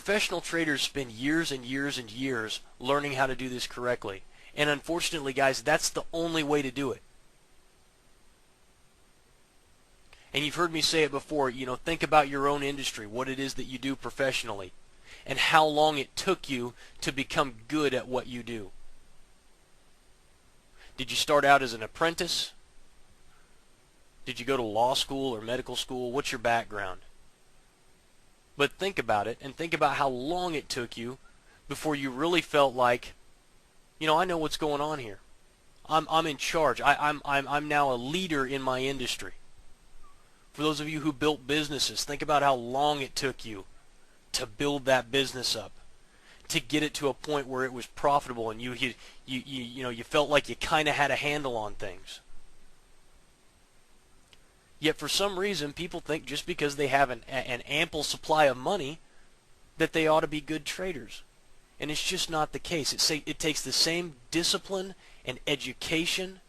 Professional traders spend years and years and years learning how to do this correctly. And unfortunately, guys, that's the only way to do it. And you've heard me say it before, think about your own industry, what it is that you do professionally, and how long it took you to become good at what you do. Did you start out as an apprentice? Did you go to law school or medical school? What's your background? But think about it, and think about how long it took you before you really felt like, I know what's going on here. I'm in charge. I'm now a leader in my industry. For those of you who built businesses, think about how long it took you to build that business up, to get it to a point where it was profitable and you felt like you kind of had a handle on things. Yet for some reason, people think just because they have an ample supply of money that they ought to be good traders. And it's just not the case. It takes the same discipline and education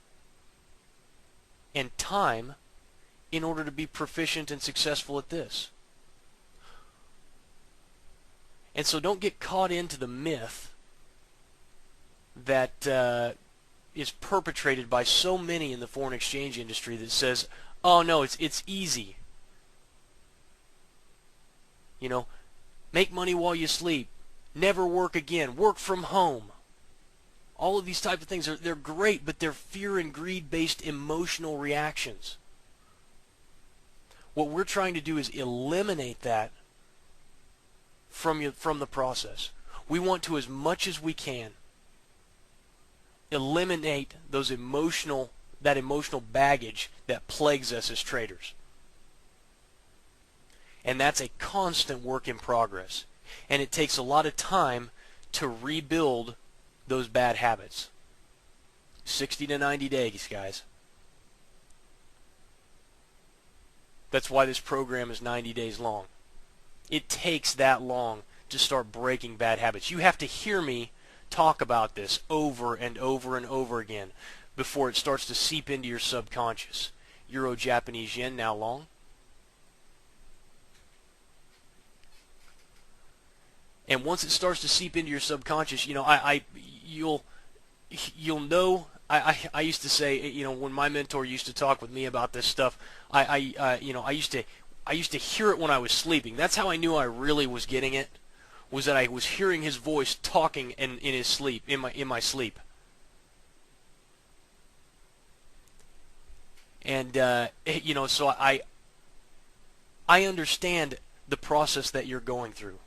and time in order to be proficient and successful at this. And so don't get caught into the myth that is perpetrated by so many in the foreign exchange industry that says, oh no, it's easy. Make money while you sleep. Never work again. Work from home. All of these types of things, they're great, but they're fear and greed-based emotional reactions. What we're trying to do is eliminate that from the process. We want to, as much as we can, eliminate that emotional baggage that plagues us as traders. And that's a constant work in progress. And it takes a lot of time to rebuild those bad habits. 60 to 90 days, guys. That's why this program is 90 days long. It takes that long to start breaking bad habits. You have to hear me talk about this over and over and over again before it starts to seep into your subconscious. Euro, Japanese yen, now long. And once it starts to seep into your subconscious, you'll know. I used to say, when my mentor used to talk with me about this stuff, I used to hear it when I was sleeping. That's how I knew I really was getting it, was that I was hearing his voice talking in his sleep, in my sleep. And so I understand the process that you're going through.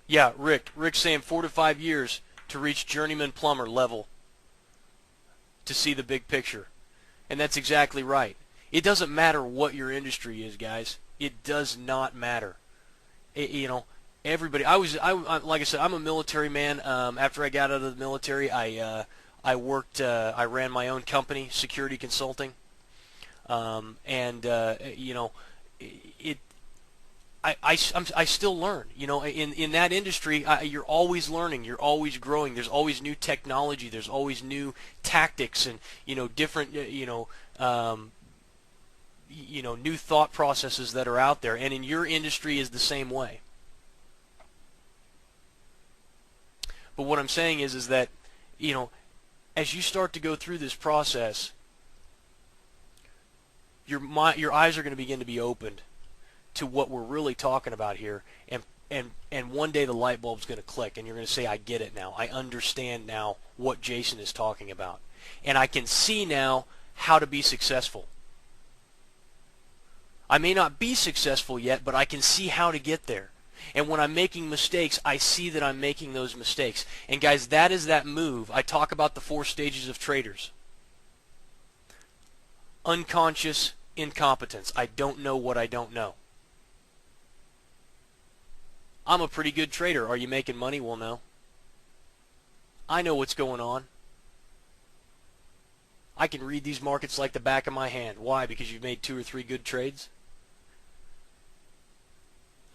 Yeah, Rick's saying 4 to 5 years to reach journeyman plumber level to see the big picture. And that's exactly right. It doesn't matter what your industry is, guys. It does not matter. Everybody. Like I said, I'm a military man. After I got out of the military, I worked. I ran my own company, security consulting, I still learn. In that industry, you're always learning. You're always growing. There's always new technology. There's always new tactics and different new thought processes that are out there. And in your industry is the same way. But what I'm saying is that as you start to go through this process, your eyes are going to begin to be opened to what we're really talking about here, and one day the light bulb's going to click, and you're going to say, I get it now. I understand now what Jason is talking about, and I can see now how to be successful. I may not be successful yet, but I can see how to get there. And when I'm making mistakes, I see that I'm making those mistakes. And guys, that is that move. I talk about the 4 stages of traders. Unconscious incompetence. I don't know what I don't know. I'm a pretty good trader. Are you making money? Well, no. I know what's going on. I can read these markets like the back of my hand. Why? Because you've made 2 or 3 good trades?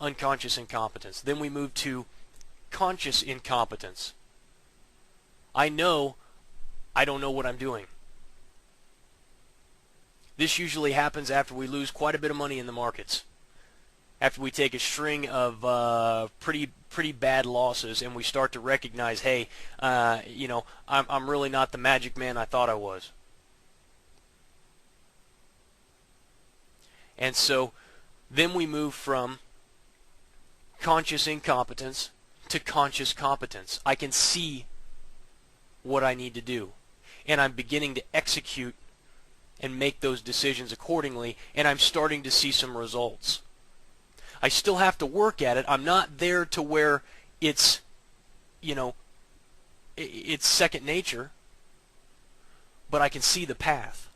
Unconscious incompetence. Then we move to conscious incompetence. I know I don't know what I'm doing. This usually happens after we lose quite a bit of money in the markets. After we take a string of pretty bad losses, and we start to recognize, hey, I'm really not the magic man I thought I was. And so then we move from conscious incompetence to conscious competence. I can see what I need to do, and I'm beginning to execute and make those decisions accordingly, and I'm starting to see some results. I still have to work at it. I'm not there to where it's, it's second nature, but I can see the path.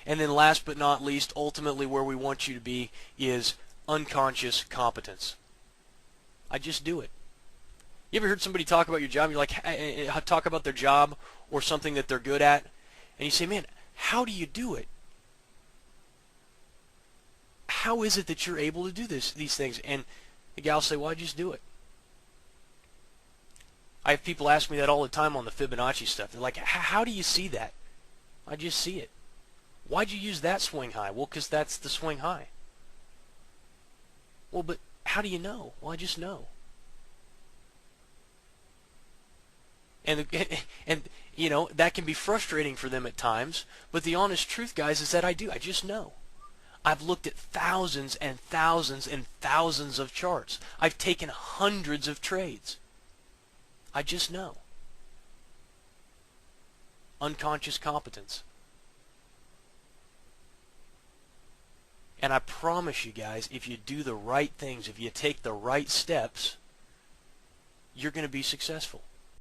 And then last but not least, ultimately where we want you to be is unconscious competence. I just do it. You ever heard somebody talk about your job? You're like, talk about their job or something that they're good at, and you say, man, how do you do it? How is it that you're able to do these things? And the gal will say, well, I just do it. I have people ask me that all the time on the Fibonacci stuff. They're like, how do you see that? I just see it. Why'd you use that swing high? Well, because that's the swing high. Well, but how do you know? Well, I just know. And that can be frustrating for them at times, but the honest truth, guys, is that I do. I just know. I've looked at thousands and thousands and thousands of charts. I've taken hundreds of trades. I just know. Unconscious competence. And I promise you guys, if you do the right things, if you take the right steps, you're going to be successful.